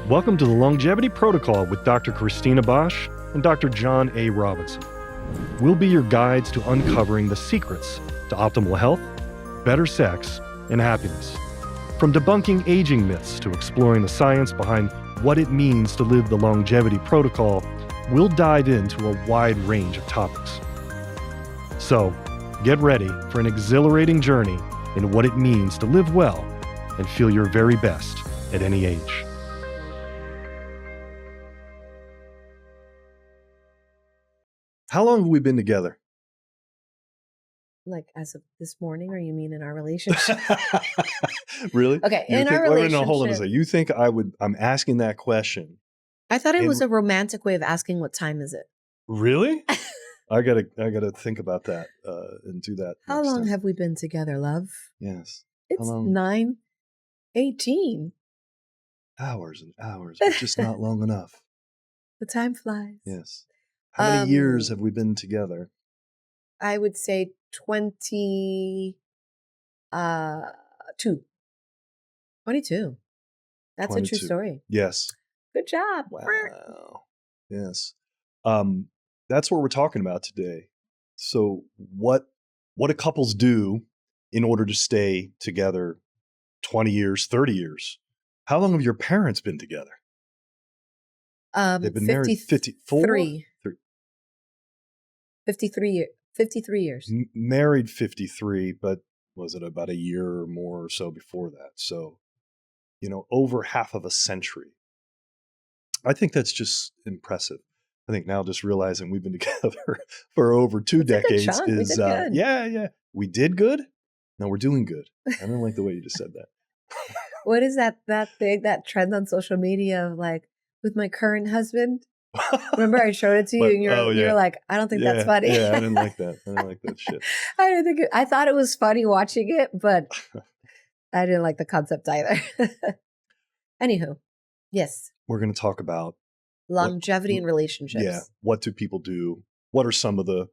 Welcome to the Longevity Protocol with Dr. Cristina Bosch and Dr. John A. Robinson. We'll be your guides to uncovering the secrets to optimal health, better sex, and happiness. From debunking aging myths to exploring the science behind what it means to live the Longevity Protocol, we'll dive into a wide range of topics. So, get ready for an exhilarating journey in what it means to live well and feel your very best at any age. How long have we been together? Like as of this morning, or you mean in our relationship? Really? Okay, You in think, our wait, relationship. no, hold on a second. You think I'm asking that question? I thought it was a romantic way of asking what time is it. Really? I gotta think about that and do that. How long have we been together, love? Yes. It's How long? 9:18. Hours and hours, but just not long enough. The time flies. Yes. How many years have we been together? I would say 22. 22. That's 22. a true story. Yes. Good job. Wow. Yes. That's what we're talking about today. So what do couples do in order to stay together 20 years, 30 years? How long have your parents been together? They've been married 54? 53 years. Married 53, but was it about a year or more or so before that? So, over half of a century. I think that's just impressive. I think now just realizing we've been together for over 2 decades is, yeah. We did good? No, we're doing good. I don't like the way you just said that. What is that thing, that trend on social media of like, with my current husband? Remember I showed it to you and you're like, I don't think that's funny. Yeah, I didn't like that. I didn't like that shit. I thought it was funny watching it, but I didn't like the concept either. Anywho, yes. We're going to talk about longevity in relationships. Yeah. What do people do? What's some of the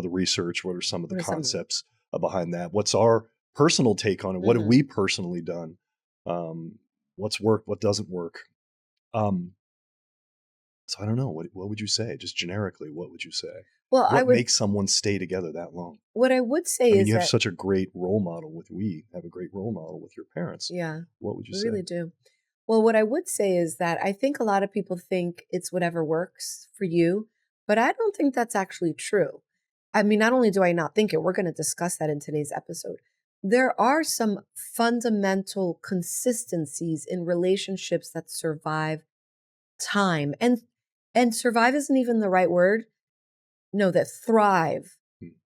research? What are some of the concepts behind that? What's our personal take on it? What have we personally done? What's worked? What doesn't work? So I don't know. What would you say? Just generically, what would you say? Well, what makes someone stay together that long? What I would say is you have such a great role model we have a great role model with your parents. Yeah. What would you say? We really do. Well, what I would say is that I think a lot of people think it's whatever works for you, but I don't think that's actually true. I mean, not only do I not think it, we're going to discuss that in today's episode. There are some fundamental consistencies in relationships that survive time. And survive isn't even the right word. No, that thrive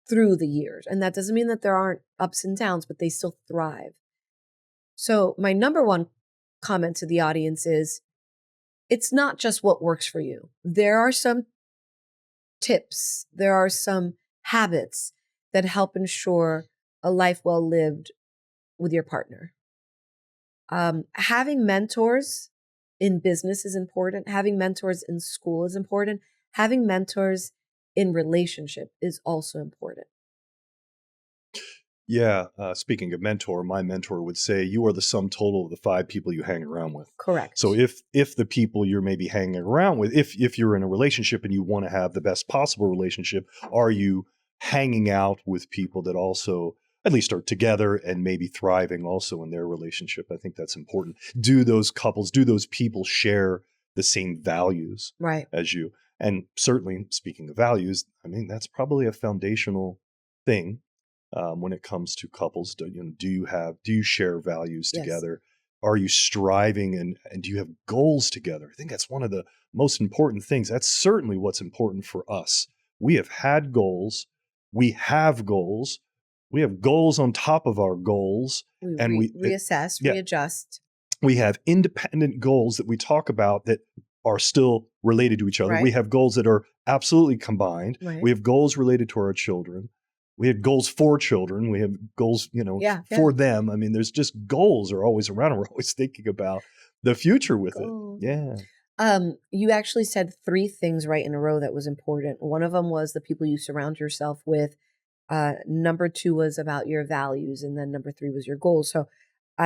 through the years. And that doesn't mean that there aren't ups and downs, but they still thrive. So my number one comment to the audience is, it's not just what works for you. There are some tips, there are some habits that help ensure a life well lived with your partner. Having mentors in business is important. Having mentors in school is important. Having mentors in relationship is also important. Yeah. Speaking of mentor, my mentor would say you are the sum total of the 5 people you hang around with. Correct. So if the people you're maybe hanging around with, if you're in a relationship and you want to have the best possible relationship, are you hanging out with people that also at least are together and maybe thriving also in their relationship? I think that's important. Do those people share the same values as you? And certainly, speaking of values, I mean, that's probably a foundational thing when it comes to couples. Do you share values together? Are you striving and do you have goals together? I think that's one of the most important things. That's certainly what's important for us. We have had goals. We have goals. We have goals on top of our goals. We reassess, readjust. We have independent goals that we talk about that are still related to each other. Right. We have goals that are absolutely combined. Right. We have goals related to our children. We have goals for children. We have goals, for them. I mean, there's just goals are always around, and we're always thinking about the future with it. Yeah. You actually said 3 things right in a row that was important. One of them was the people you surround yourself with. Number 2 was about your values. And then number 3 was your goals. So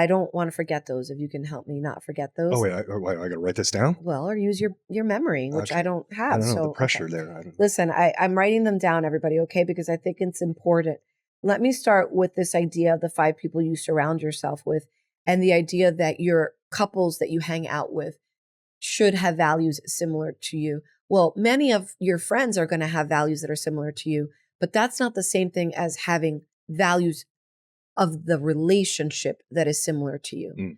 I don't want to forget those. If you can help me not forget Oh, those. wait, I got to write this down? Well, or use your memory, which I Okay. don't I have. don't know. The So, okay. pressure there. I don't. Listen, I'm writing them down, everybody, okay? Because I think it's important. Let me start with this idea of the 5 people you surround yourself with and the idea that your couples that you hang out with should have values similar to you. Well, many of your friends are going to have values that are similar to you, but that's not the same thing as having values of the relationship that is similar to you. Mm.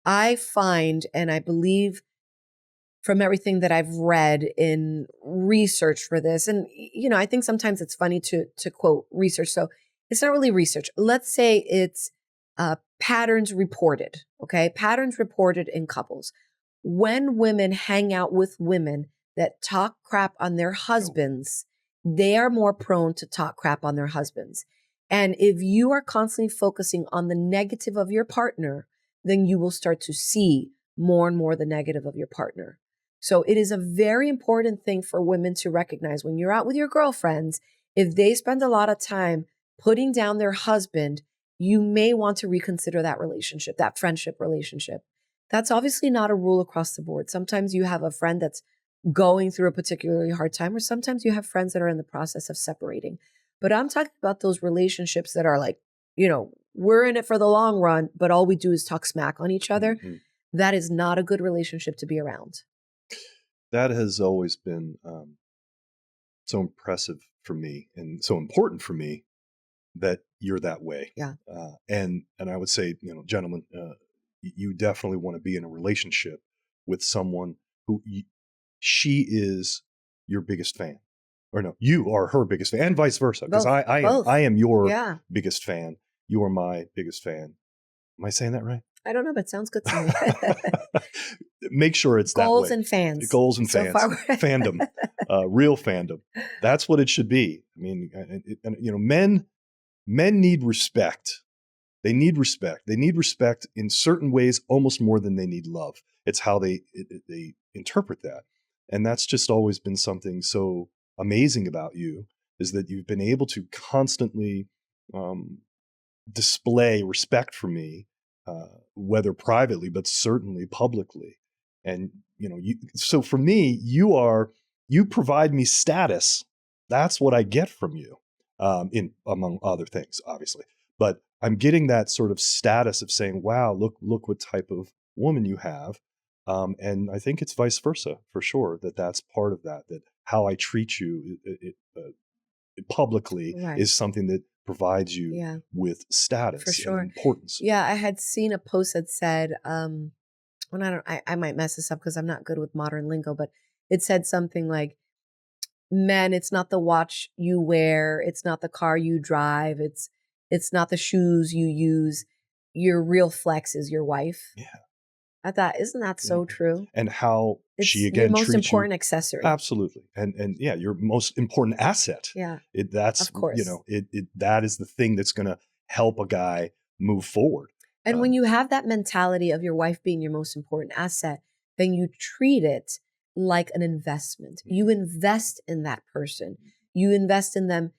I find, and I believe from everything that I've read in research for this, and I think sometimes it's funny to quote research. So it's not really research. Let's say it's patterns reported. Okay, patterns reported in couples. When women hang out with women that talk crap on their Oh, husbands, they are more prone to talk crap on their husbands. And if you are constantly focusing on the negative of your partner, then you will start to see more and more the negative of your partner. So it is a very important thing for women to recognize when you're out with your girlfriends, if they spend a lot of time putting down their husband, you may want to reconsider that relationship, that friendship relationship. That's obviously not a rule across the board. Sometimes you have a friend that's going through a particularly hard time, or sometimes you have friends that are in the process of separating. But I'm talking about those relationships that are like, we're in it for the long run, but all we do is talk smack on each other. mhm. That is not a good relationship to be around. That has always been so impressive for me and so important for me that you're that way. Yeah. And I would say, gentlemen, you definitely want to be in a relationship with someone who she is your biggest fan, or no, you are her biggest fan, and vice versa. Because Both. I Both. am your Yeah. biggest fan. You are my biggest fan. Am I saying that right? I don't know, but it sounds good to me. Make sure it's that Goals way. and fans. Goals and So fans, far. fandom, real fandom. That's what it should be. I mean, men need respect. They need respect. They need respect in certain ways, almost more than they need love. It's how they interpret that, and that's just always been something so amazing about you, is that you've been able to constantly um, display respect for me, whether privately, but certainly publicly. And so for me, you provide me status. That's what I get from you, in among other things, obviously. But I'm getting that sort of status of saying, "Wow, look what type of woman you have." And I think it's vice versa for sure. That's part of that. That how I treat you, publicly, Right. is something that provides you Yeah, with for status and sure. importance. Yeah, I had seen a post that said, and I might mess this up because I'm not good with modern lingo, but it said something like, men, it's not the watch you wear, it's not the car you drive, it's not the shoes you use. Your real flex is your wife. Yeah, I thought, isn't that yeah. so true? And how she It's your again most treats you. important accessory. Absolutely. And yeah, your most important asset. Yeah, That's, of course. that is the thing that's going to help a guy move forward. And when Um, you have that mentality of your wife being your most important asset, then you treat it like an investment. You invest in that person. You invest in them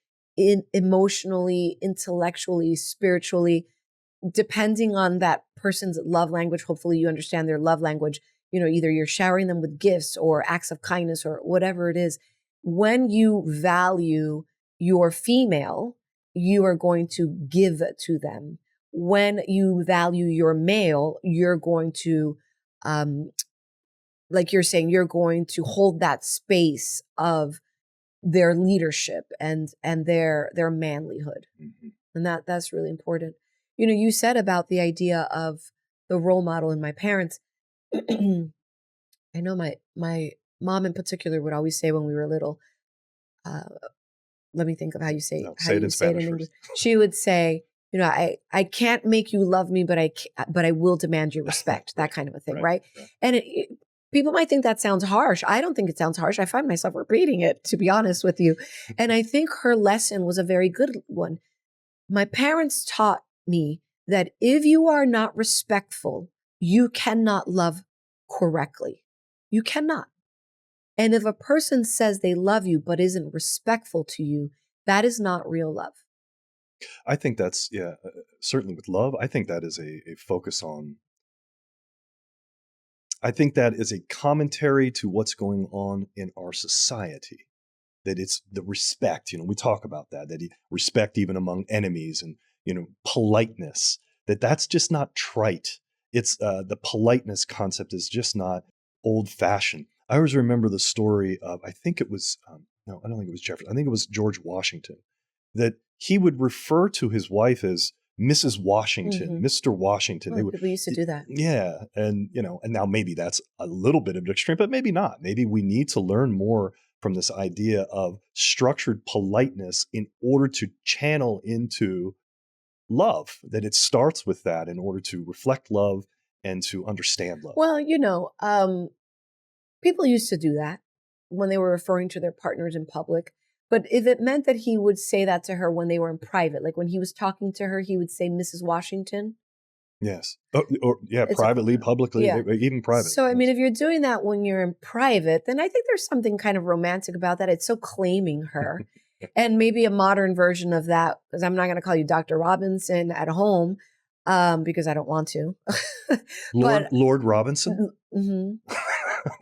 emotionally, intellectually, spiritually, depending on that person's love language. Hopefully you understand their love language. Either you're showering them with gifts or acts of kindness or whatever it is. When you value your female, you are going to give to them. When you value your male, you're going to, um, like you're saying, you're going to hold that space of their leadership and their manlyhood. mhm. And that's really important. You said about the idea of the role model in my parents. I know my mom in particular would always say when we were little, uh, let me think of how you say No, how say it in you say it Spanish in English. first. She would say, I can't make you love me, but I will demand your respect. That Right, kind of a thing, right, right? right. And people might think that sounds harsh. I don't think it sounds harsh. I find myself repeating it, to be honest with you. And I think her lesson was a very good one. My parents taught me that if you are not respectful, you cannot love correctly. You cannot. And if a person says they love you but isn't respectful to you, that is not real love. I think that's, yeah, certainly with love. I think that is a focus on. I think that is a commentary to what's going on in our society. That it's the respect. We talk about that. Respect even among enemies, and politeness. That's just not trite. It's the politeness concept is just not old fashioned. I always remember the story of, I think it was no, I don't think it was Jefferson. I think it was George Washington, that he would refer to his wife as Mrs. Washington, Hmm. Mr. Washington. They Well, would, people used to do that. yeah, and now maybe that's a little bit of an extreme, but maybe not. Maybe we need to learn more from this idea of structured politeness in order to channel into love. That it starts with that in order to reflect love and to understand love. Well, people used to do that when they were referring to their partners in public. But if it meant that he would say that to her when they were in private, like when he was talking to her, he would say Mrs. Washington. Yes. Oh, or yeah, It's a privately, publicly, Yeah. even privately. So, I mean, Yes. if you're doing that when you're in private, then I think there's something kind of romantic about that. It's so claiming her. And maybe a modern version of that, because I'm not going to call you Dr. Robinson at home, because I don't want to. Lord But, Lord Robinson? hmm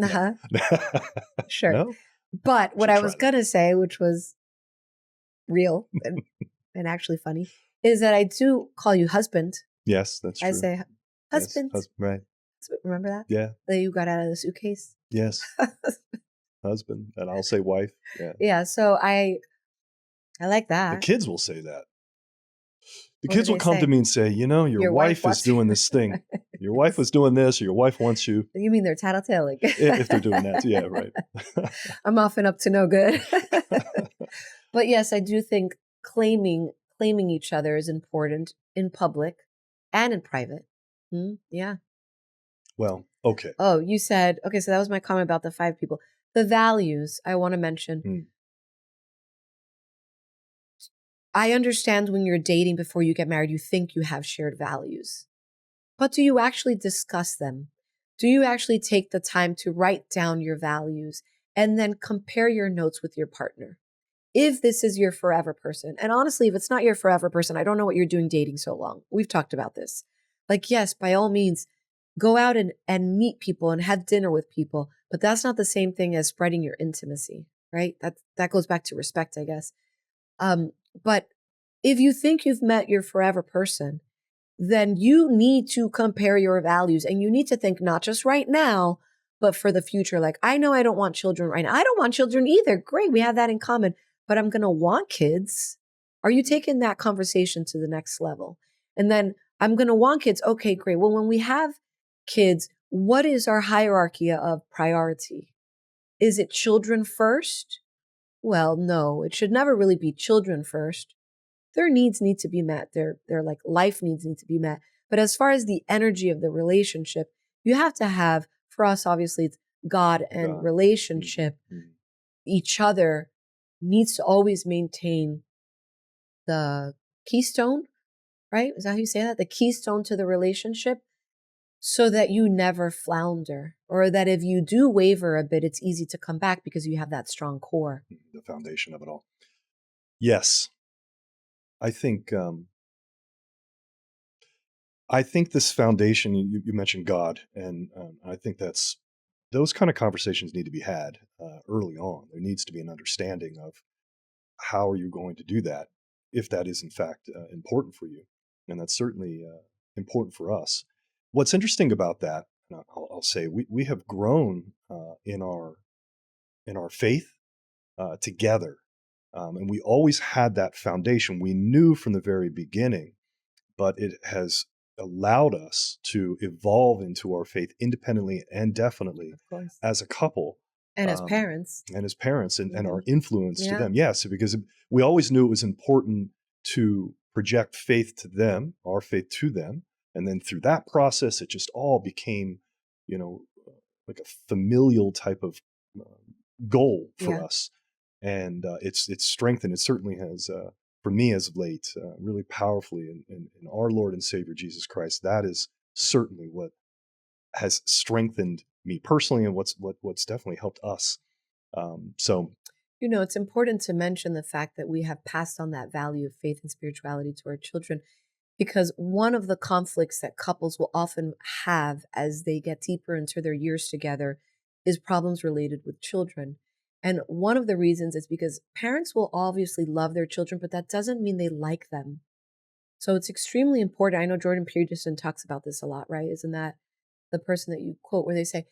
No. uh-huh, sure. No? But what Should I try was that. going to say, which was real and actually funny, is that I do call you husband. Yes, that's I true. say, Yes, husband. right. Remember that? Yeah. That you got out of the suitcase? Yes, husband, and I'll say wife. Yeah. Yeah, so I like The that. kids will say that. The What do kids will they come to say? me and say, your Your wife wife is wants doing this thing. Your wife was doing this, or your wife wants you. You mean they're tattletaling? If they're doing that. Yeah, right. I'm often up to no good. But yes, I do think claiming each other is important in public and in private. Yeah. Well, okay. Oh, you said, okay, so that was my comment about the 5 people. The values I want to mention. Mm, I understand when you're dating before you get married, you think you have shared values. But do you actually discuss them? Do you actually take the time to write down your values and then compare your notes with your partner? If this is your forever person, and honestly, if it's not your forever person, I don't know what you're doing dating so long. We've talked about this. Like, yes, by all means, go out and meet people and have dinner with people, but that's not the same thing as spreading your intimacy, right? That goes back to respect, I guess. Um, but if you think you've met your forever person, then you need to compare your values and you need to think not just right now, but for the future. Like, I know I don't want children right now. I don't want children either. Great. We have that in common, but I'm going to want kids. Are you taking that conversation to the next level? And then I'm going to want kids. Okay, great. Well, when we have kids, what is our hierarchy of priority? Is it children first? Well, no, it should never really be children first. Their needs need to be met. Their like life needs need to be met. But as far as the energy of the relationship, you have to have, for us, obviously, it's God and God. relationship. Mhm. Each other needs to always maintain the keystone, right? Is that how you say that? The keystone to the relationship, so that you never flounder, or that if you do waver a bit, it's easy to come back because you have that strong core. The foundation of it all. Yes, I think. I think this foundation. You mentioned God, and I think that's those kind of conversations need to be had early on. There needs to be an understanding of how are you going to do that, if that is in fact important for you, and that's certainly important for us. What's interesting about that, and I'll say, we have grown in our faith together, and we always had that foundation. We knew from the very beginning, but it has allowed us to evolve into our faith independently and definitely Of course. as a couple, And as um, parents. and as parents, and Hmm. our influence to Yeah. them. Yes, because we always knew it was important to project faith to them, our faith to them. And then through that process, it just all became, you know, like a familial type of uh, goal for Yeah. us. And it's strengthened. It certainly has, for me as of late, really powerfully in our Lord and Savior Jesus Christ. That is certainly what has strengthened me personally, and what's definitely helped us. So It's important to mention the fact that we have passed on that value of faith and spirituality to our children because one of the conflicts that couples will often have as they get deeper into their years together is problems related with children. And one of the reasons is because parents will obviously love their children, but that doesn't mean they like them. So it's extremely important. I know Jordan Peterson talks about this a lot, right? Isn't that the person that you quote where they say,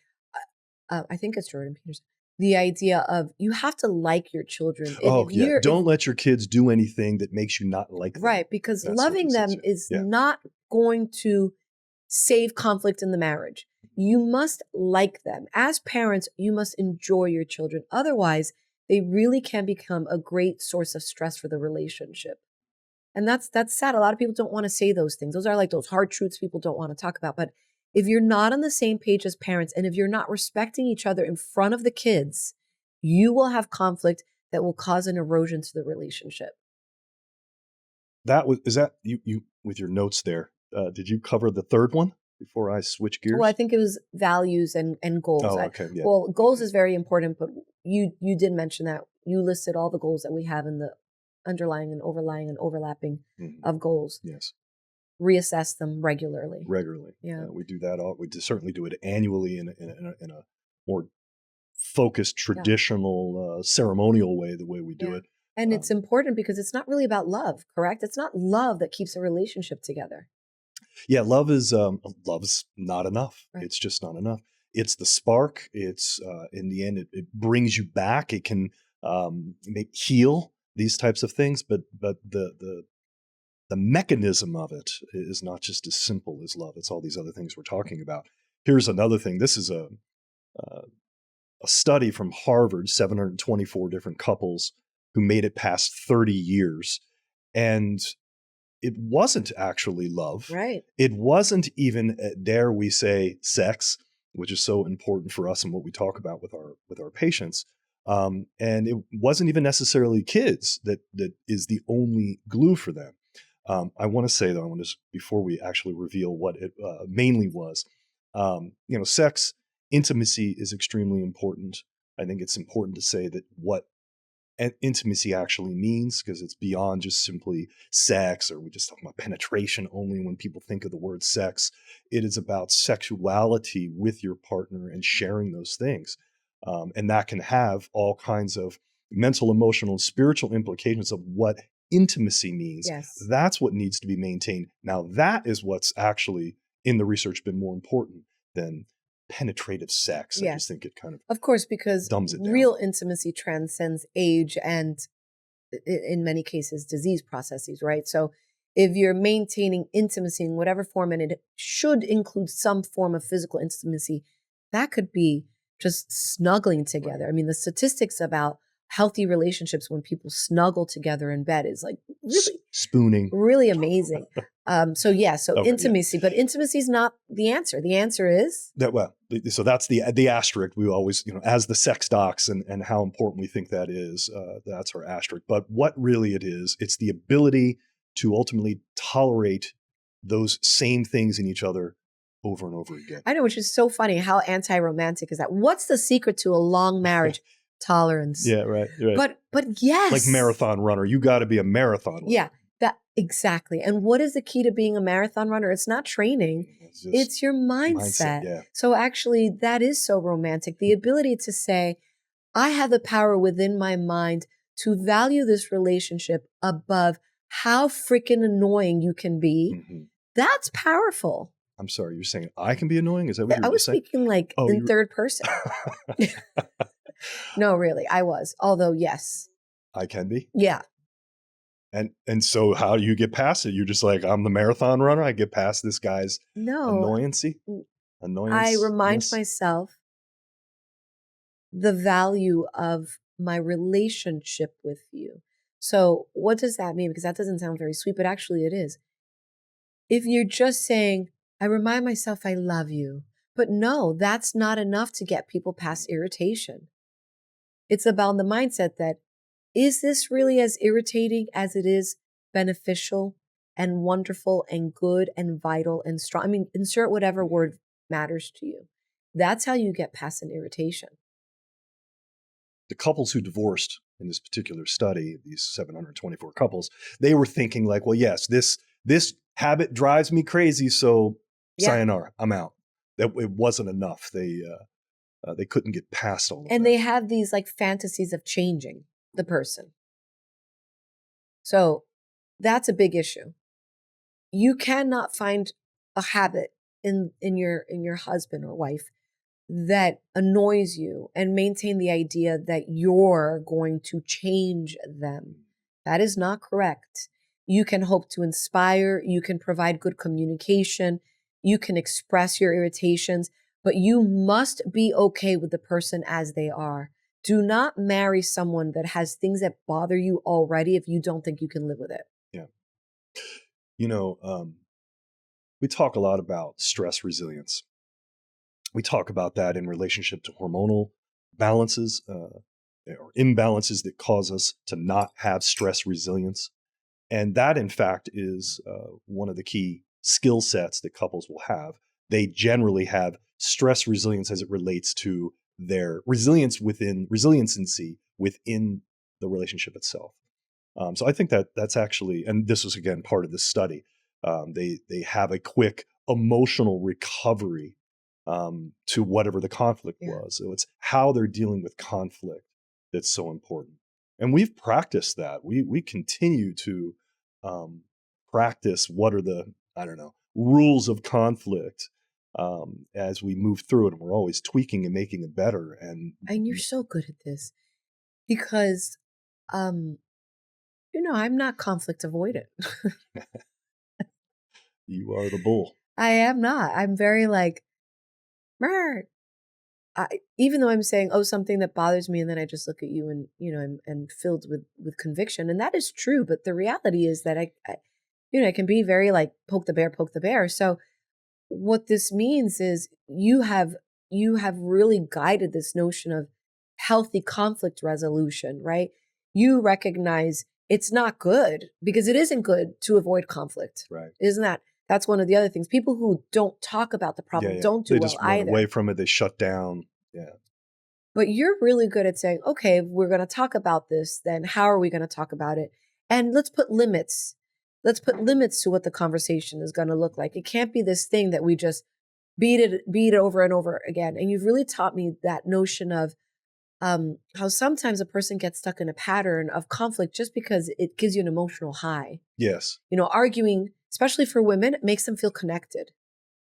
I think it's Jordan Peterson, the idea of you have to like your children. And Oh if yeah, you're, if don't let your kids do anything that makes you not like them. right, because That's what he loving says. them is Yeah, not going to save conflict in the marriage. You must like them. As parents, you must enjoy your children. Otherwise, they really can become a great source of stress for the relationship. And that's sad. A lot of people don't want to say those things. Those are like those hard truths people don't want to talk about. But if you're not on the same page as parents and if you're not respecting each other in front of the kids, you will have conflict that will cause an erosion to the relationship. that was is that you with your notes there. Did you cover the third one before I switch Well, I gears? think it was values and goals. Oh, okay, yeah. Well, goals Mhm, is very important, but you did mention that you listed all the goals that we have in the underlying and overlying and overlapping mhm. of goals. Yes, Reassess them regularly. regularly. Yeah. We do that. Certainly do it annually in a more focused, Yeah. traditional, ceremonial way. The way we do Yeah. it. And it's Um, important because it's not really about love, correct? It's not love that keeps a relationship together. Yeah, love's not enough. Right. It's just not enough. It's the spark. It's in the end, it brings you back. It can make heal these types of things, but the mechanism of it is not just as simple as love. It's all these other things we're talking about. Here's another thing. This is uh, a study from Harvard, 724 different couples who made it past 30 years, and it wasn't actually love. Right. It wasn't even, dare we say, sex, which is so important for us and what we talk about with our patients. And it wasn't even necessarily kids that is the only glue for them. I want to say though, I want to before we actually reveal what it mainly was. Sex, intimacy is extremely important. I think it's important to say that what intimacy actually means because it's beyond just simply sex or we just talk about penetration only when people think of the word sex. It is about sexuality with your partner and sharing those things. And that can have all kinds of mental, emotional, and spiritual implications of what intimacy means. Yes. That's what needs to be maintained. Now, that is what's actually in the research been more important than penetrative sex. I just Yes. think it kind of Of course, because dumbs it down. real intimacy transcends age and in many cases disease processes, right? So if you're maintaining intimacy in whatever form, and it should include some form of physical intimacy, that could be just snuggling Right. together. I mean, the statistics about healthy relationships when people snuggle together in bed is like really, Spooning. really amazing. So yeah, so Okay, yeah. intimacy, but intimacy is not the answer. The answer is So that's the asterisk. We always, as the sex docs and how important we think that is. That's our asterisk. But what really it is, it's the ability to ultimately tolerate those same things in each other over and over again. I know, which is so funny. How anti-romantic is that? What's the secret to a long marriage? Tolerance. Yeah, right, right. But Like yes. marathon runner, you got to be a marathon Yeah, runner. that exactly. And what is the key to being a marathon runner? It's not training. It's just It's your mindset. mindset. Yeah, So actually that is so romantic. The ability to say, I have the power within my mind to value this relationship above how freaking annoying you can be. hmm. That's powerful. I'm sorry, you're saying I can be annoying? Is that what you I were was just saying? speaking like Oh, in you. third person. No, really, I was. Although, yes. I can be. Yeah. And so how do you get past it? You're just like, I'm the marathon runner. I get past this guy's No, annoyancy, n- I remind annoyance. myself the value of my relationship with you. So, what does that mean? Because that doesn't sound very sweet, but actually it is. If you're just saying, I remind myself I love you, but no, that's not enough to get people past irritation. It's about the mindset that is this really as irritating as it is beneficial and wonderful and good and vital and strong? I mean, insert whatever Mhm. word matters to you. That's how you get past an irritation. The couples who divorced in this particular study, these 724 couples, they were thinking like, well, yes, this habit drives me crazy, so Yeah. sayonara, I'm out. That it wasn't enough. They couldn't get past all of And that. they have these like fantasies of changing the person. So that's a big issue. You cannot find a habit in your husband or wife that annoys you and maintain the idea that you're going to change them. That is not correct. You can hope to inspire, you can provide good communication, you can express your irritations, but you must be okay with the person as they are. Do not marry someone that has things that bother you already if you don't think you can live with it. Yeah. You know, we talk a lot about stress resilience. We talk about that in relationship to hormonal balances or imbalances that cause us to not have stress resilience. And that, in fact, is one of the key skill sets that couples will have. They generally have stress resilience as it relates to their resiliency within the relationship itself. So I think that's actually, and this was again part of this study. They have a quick emotional recovery to whatever the conflict Yeah. was. So it's how they're dealing with conflict that's so important. And we've practiced that. We continue to practice what are the, I don't know, rules of conflict as we move through it. And we're always tweaking and making it better. And And you're so good at this because um I'm not conflict avoidant. you are the bull. I am not. I'm very like, "Mer." Even though I'm saying, oh, something that bothers me, and then I just look at you and, I'm filled with conviction. And that is true. But the reality is that I can be very like, poke the bear, poke the bear. So what this means is you have really guided this notion of healthy conflict resolution, right? You recognize it's not good because it isn't good to avoid conflict. Right. Isn't that's one of the other things. People who don't talk about the problem Yeah. don't do They well just run either. away from it. They shut down. Yeah. But you're really good at saying, okay, if we're going to talk about this, then how are we going to talk about it? And let's put limits. Let's put limits to what the conversation is going to look like. It can't be this thing that we just beat it over and over again. And you've really taught me that notion of how sometimes a person gets stuck in a pattern of conflict just because it gives you an emotional high. Yes. Arguing, especially for women, it makes them feel connected.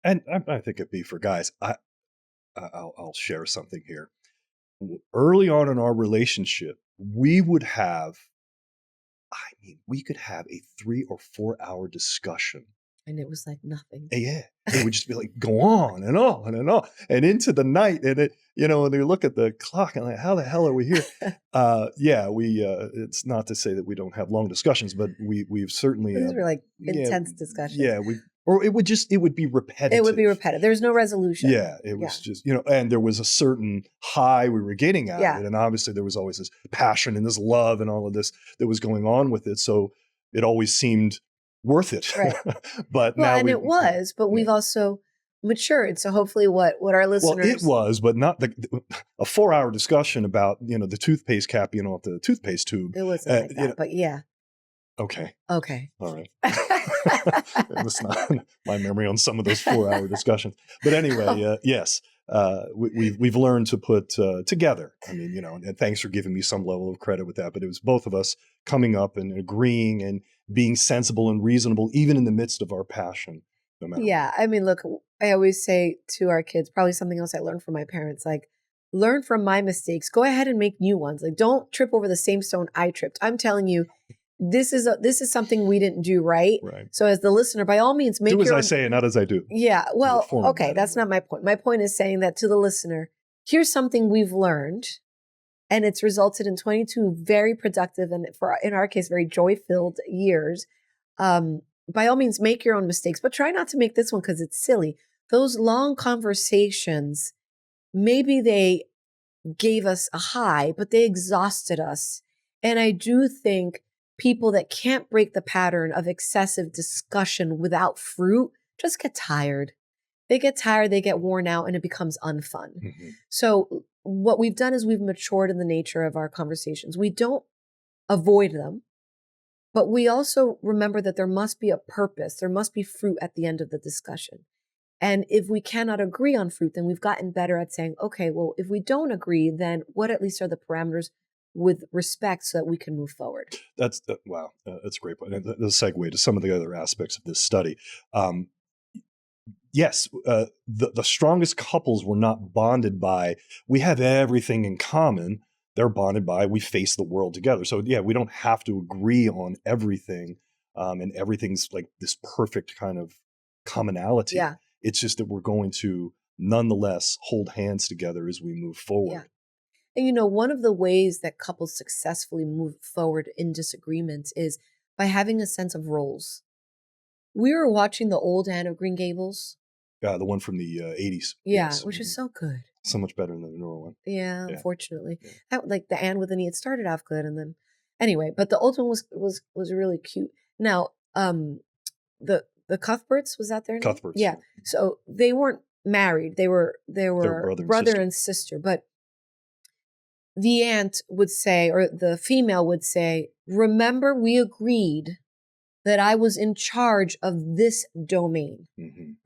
And I think it'd be for guys. I'll share something here. Early on in our relationship, we could have a 3 or 4 hour discussion. And it was like nothing. Yeah. It would just be like, go on and on and on and into the night. And and you look at the clock and like, how the hell are we here? It's not to say that we don't have long discussions, but we've certainly, These were like intense discussions. Yeah. It would be repetitive. It would be repetitive. There's no resolution. Yeah, it was just, and there was a certain high we were getting out of it. And obviously there was always this passion and this love and all of this that was going on with it. So it always seemed worth it. Right. But it was, but we've also matured. So hopefully what our listeners. Well, it was, but not a 4 hour discussion about, the toothpaste cap being off the toothpaste tube. It wasn't like that, but yeah. Okay. All right. That's not my memory on some of those 4 hour discussions. But anyway, yes, we've learned to put together. I mean, and thanks for giving me some level of credit with that. But it was both of us coming up and agreeing and being sensible and reasonable, even in the midst of our passion. No matter what. I mean, look, I always say to our kids, probably something else I learned from my parents, like, learn from my mistakes. Go ahead and make new ones. Like, don't trip over the same stone I tripped. I'm telling you, this is something we didn't do right. Right. So as the listener, by all means, make do as I say and not as I do. Yeah. Well, okay. That's not my point. My point is saying that to the listener, here's something we've learned, and it's resulted in 22 very productive and, in our case, very joy-filled years. By all means, make your own mistakes, but try not to make this one because it's silly. Those long conversations, maybe they gave us a high, but they exhausted us. And I do think people that can't break the pattern of excessive discussion without fruit just get tired. They get tired, they get worn out, and it becomes unfun. Mm-hmm. So what we've done is we've matured in the nature of our conversations. We don't avoid them, but we also remember that there must be a purpose. There must be fruit at the end of the discussion. And if we cannot agree on fruit, then we've gotten better at saying, okay, well, if we don't agree, then what at least are the parameters with respect so that we can move forward? Wow, that's a great point. And the segue to some of the other aspects of this study. Um, yes, the strongest couples were not bonded by we have everything in common. They're bonded by we face the world together. So yeah, we don't have to agree on everything, and everything's like this perfect kind of commonality. Yeah. It's just that we're going to nonetheless hold hands together as we move Yeah. forward. And one of the ways that couples successfully move forward in disagreements is by having a sense of roles. We were watching the old Anne of Green Gables. The one from the 80s. Yeah, Yes. which is so good. So much better than the newer one. Yeah, Yeah. unfortunately. Yeah. That, like the Anne with an E, it started off good and then anyway, but the old one was really cute. Now, the Cuthberts, was that their name? Cuthberts. Yeah. So they weren't married. They were They're brother and sister, but the aunt would say, or the female would say, remember, we agreed that I was in charge of this domain,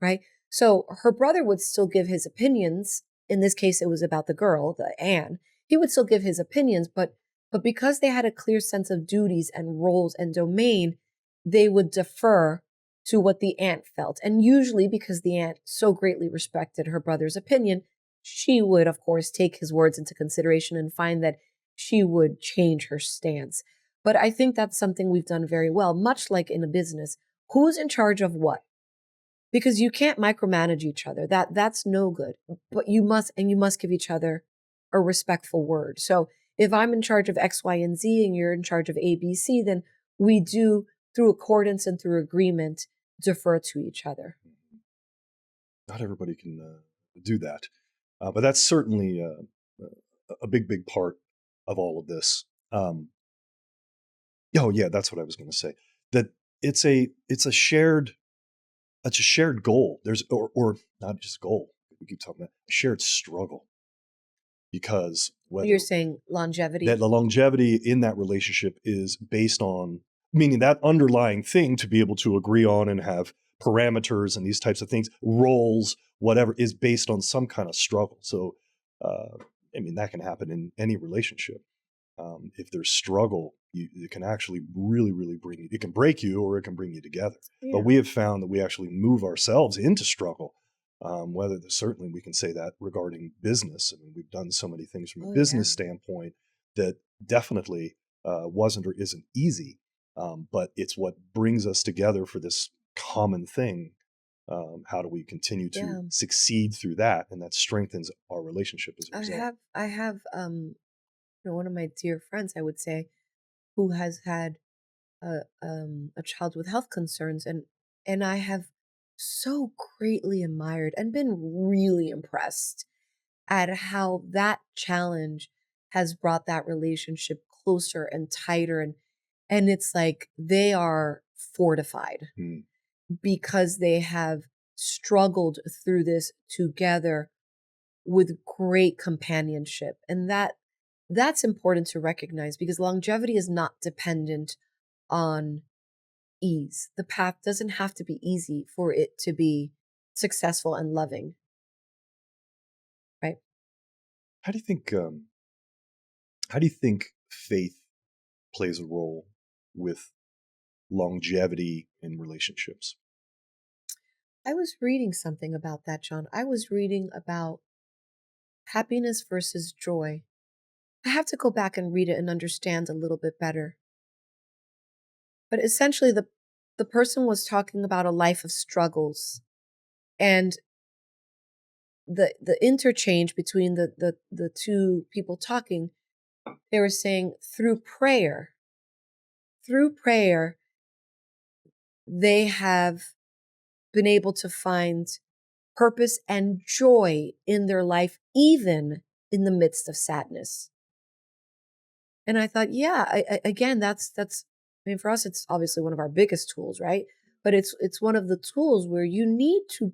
right? So her brother would still give his opinions. In this case, it was about the girl, the Anne. He would still give his opinions, but because they had a clear sense of duties and roles and domain, they would defer to what the aunt felt. And usually because the aunt so greatly respected her brother's opinion, she would, of course, take his words into consideration and find that she would change her stance. But I think that's something we've done very well, much like in a business. Who's in charge of what? Because you can't micromanage each other. That's no good. But you must give each other a respectful word. So if I'm in charge of X, Y, and Z and you're in charge of A, B, C, then we do, through accordance and through agreement, defer to each other. Not everybody can do that. But that's certainly a big, big part of all of this. Oh yeah, that's what I was going to say. That it's a shared goal. There's or not just goal. We keep talking about a shared struggle because whether You're saying longevity? that the longevity in that relationship is based on, meaning that underlying thing to be able to agree on and have parameters and these types of things, roles, whatever, is based on some kind of struggle. So, I mean, that can happen in any relationship. If there's struggle, it can actually really, really bring you, it can break you or it can bring you together. Yeah. But we have found that we actually move ourselves into struggle. Certainly we can say that regarding business. I mean, we've done so many things from a business standpoint that definitely wasn't or isn't easy, but it's what brings us together for this common thing. How do we continue to succeed through that? And that strengthens our relationship as a result. I have one of my dear friends, I would say, who has had a child with health concerns, and I have so greatly admired and been really impressed at how that challenge has brought that relationship closer and tighter, and it's like they are fortified because they have struggled through this together with great companionship. And that's important to recognize because longevity is not dependent on ease. The path doesn't have to be easy for it to be successful and loving. Right? How do you think faith plays a role with longevity in relationships? I was reading something about that, John. I was reading about happiness versus joy. I have to go back and read it and understand a little bit better. But essentially the person was talking about a life of struggles and the interchange between the two people talking, they were saying through prayer they have been able to find purpose and joy in their life even in the midst of sadness. And I thought, yeah, again, that's I mean, for us it's obviously one of our biggest tools, right? But it's one of the tools where you need to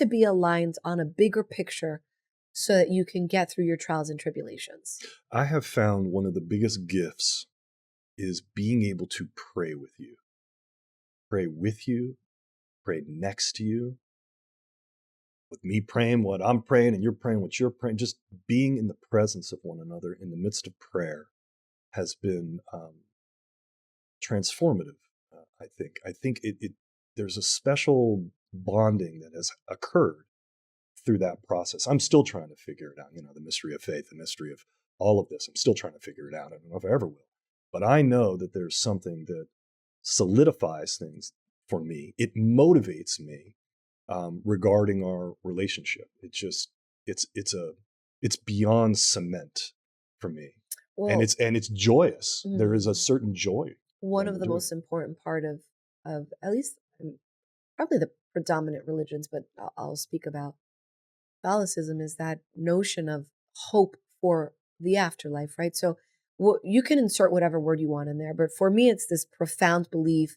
be aligned on a bigger picture so that you can get through your trials and tribulations. I have found one of the biggest gifts is being able to pray with you, pray next to you, with me praying what I'm praying and you're praying what you're praying. Just being in the presence of one another in the midst of prayer has been transformative. I think. I think there's a special bonding that has occurred through that process. I'm still trying to figure it out. You know, the mystery of faith, the mystery of all of this. I'm still trying to figure it out. I don't know if I ever will, but I know that there's something that solidifies things for me. It motivates me regarding our relationship. It's beyond cement for me, and Well, it's joyous. There is a mm, certain joy one when of we're the doing most it. important part of at least probably the predominant religions, but I'll speak about Catholicism is that notion of hope for the afterlife, right? So you can insert whatever word you want in there, but for me, it's this profound belief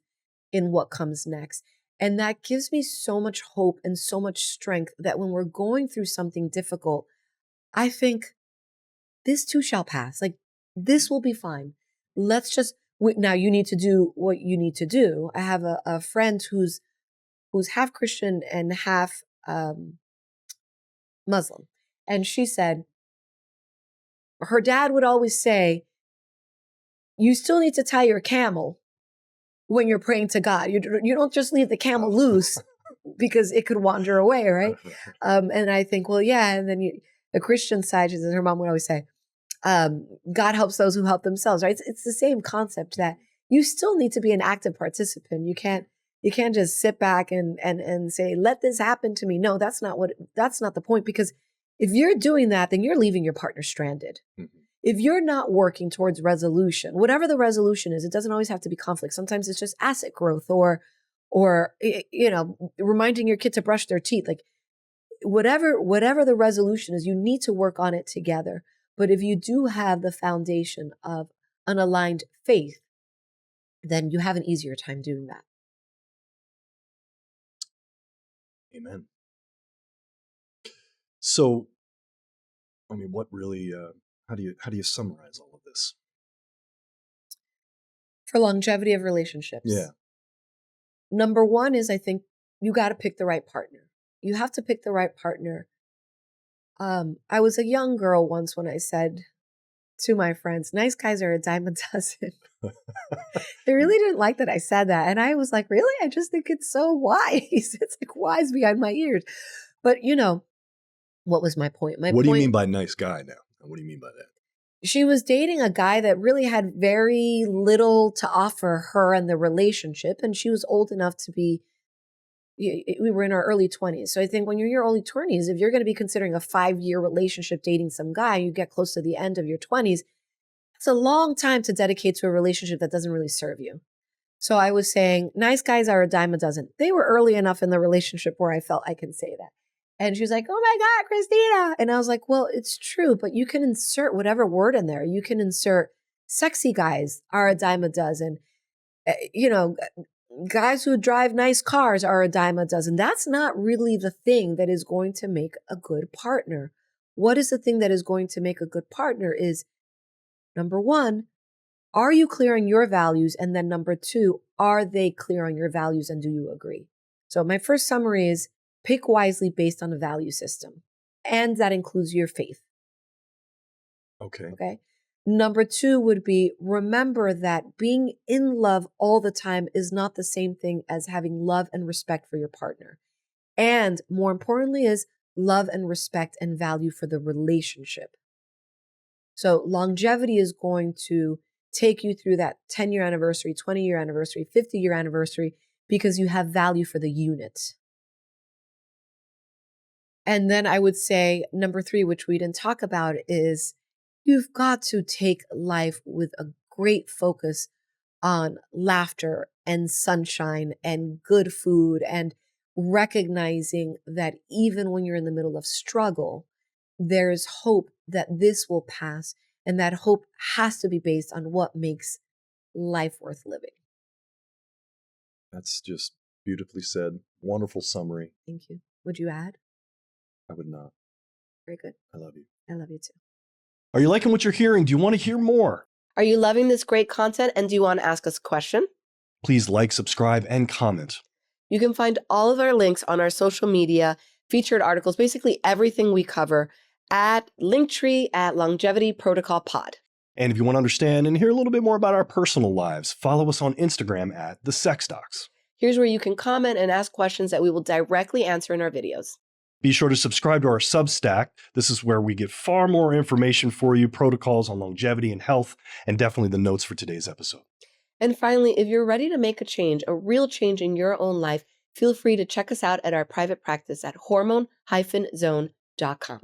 in what comes next. And that gives me so much hope and so much strength that when we're going through something difficult, I think this too shall pass. Like, this will be fine. Let's just, now you need to do what you need to do. I have a friend who's half Christian and half Muslim. And she said, her dad would always say, you still need to tie your camel when you're praying to God. You don't just leave the camel Oh. loose because it could wander away, right? Right. And I think, well, yeah. And then the Christian side, she says, her mom would always say, God helps those who help themselves, right? It's the same concept that you still need to be an active participant. You can't just sit back and say, let this happen to me. No, that's not the point, because if you're doing that, then you're leaving your partner stranded. Mhm. If you're not working towards resolution, whatever the resolution is, it doesn't always have to be conflict. Sometimes it's just asset growth or reminding your kid to brush their teeth. Like, whatever the resolution is, you need to work on it together. But if you do have the foundation of an aligned faith, then you have an easier time doing that. Amen. So, I mean, what really? How do you summarize all of this? For longevity of Yeah. relationships, number one is, I think, you got to pick the right partner. You have to pick the right partner. I was a young girl once when I said to my friends, nice guys are a dime a dozen. They really didn't like that I said that. And I was like, really? I just think it's so wise. It's like wise behind my ears. But what was my point? My What do you mean point, by nice guy now? What do you mean by that? she was dating a guy that really had very little to offer her in the relationship. And she was old enough to be, we were in our early 20s. So I think when you're in your early 20s, if you're going to be considering a 5-year relationship dating some guy, you get close to the end of your 20s, it's a long time to dedicate to a relationship that doesn't really serve you. So I was saying, nice guys are a dime a dozen. They were early enough in the relationship where I felt I can say that. And she was like, oh my God, Christina. And I was like, well, it's true, but you can insert whatever word in there. You can insert sexy guys are a dime a dozen. Uh, You know, guys who drive nice cars are a dime a dozen. That's not really the thing that is going to make a good partner. What is the thing that is going to make a good partner is, number one, are you clear on your values? And then number two, are they clear on your values and do you agree? So my first summary is pick wisely based on a value system. And that includes your faith. Okay. Okay. Number two would be remember that being in love all the time is not the same thing as having love and respect for your partner. And more importantly, is love and respect and value for the relationship. So longevity is going to take you through that 10-year anniversary, 20-year anniversary, 50-year anniversary, because you have value for the unit. And then I would say number three, which we didn't talk about, is you've got to take life with a great focus on laughter and sunshine and good food and recognizing that even when you're in the middle of struggle, there is hope that this will pass. And that hope has to be based on what makes life worth living. That's just beautifully said. Wonderful summary. Thank you. Would you add? I would not. Very good. I love you. I love you too. Are you liking what you're hearing? Do you want to hear more? Are you loving this great content and do you want to ask us a question? Please like, subscribe, and comment. You can find all of our links on our social media, featured articles, basically everything we cover at Linktree at Longevity Protocol Pod. And if you want to understand and hear a little bit more about our personal lives, follow us on Instagram at The Sex Docs. Here's where you can comment and ask questions that we will directly answer in our videos. Be sure to subscribe to our Substack. This is where we get far more information for you, protocols on longevity and health, and definitely the notes for today's episode. And finally, if you're ready to make a change, a real change in your own life, feel free to check us out at our private practice at hormone-zone.com.